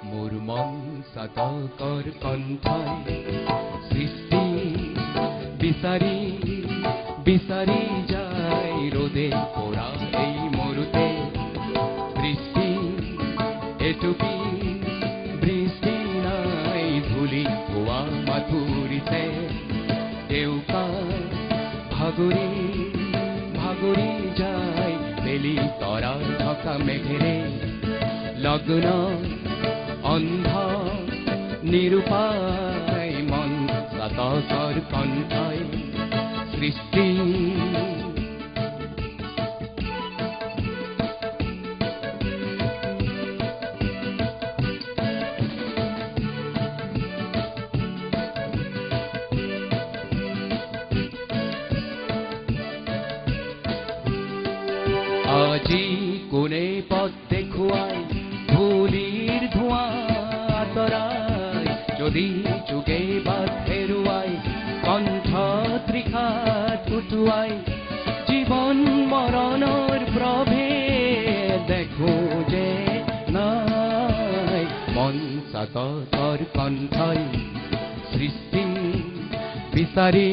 মোৰ মন চাতকৰ কণ্ঠই সৃষ্টি বিচাৰি বিচাৰি যায় ৰ'দে পৰা এই মৰুতে দৃষ্টি এটুপি বৃষ্টি নাই ধূলি ধোৱা মাথুৰিছে দেউকা ভাগৰি ভাগৰি যায় বেলি তৰা থকা মেঘেৰে লগ্ন অন্ধ নিৰূপায় মন চাতকৰ কণ্ঠই সৃষ্টি আজি কোনে পথ দেখুৱাই ধূলিৰ ধোঁৱা আঁতৰাই যদি যুগে বাট হেৰুৱাই কণ্ঠ ত্ৰিখাত উটুৱাই জীৱন মৰণৰ প্ৰভেদ দেখো যে নাই মন চাতকৰ কণ্ঠই সৃষ্টি বিচাৰি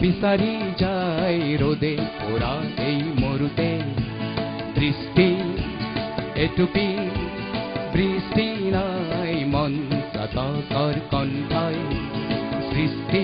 বিচাৰি যায় ৰ'দে পৰা এই মৰুতে দৃষ্টি এটুপি বৃষ্টি নাই মন চাতকৰ কণ্ঠই সৃষ্টি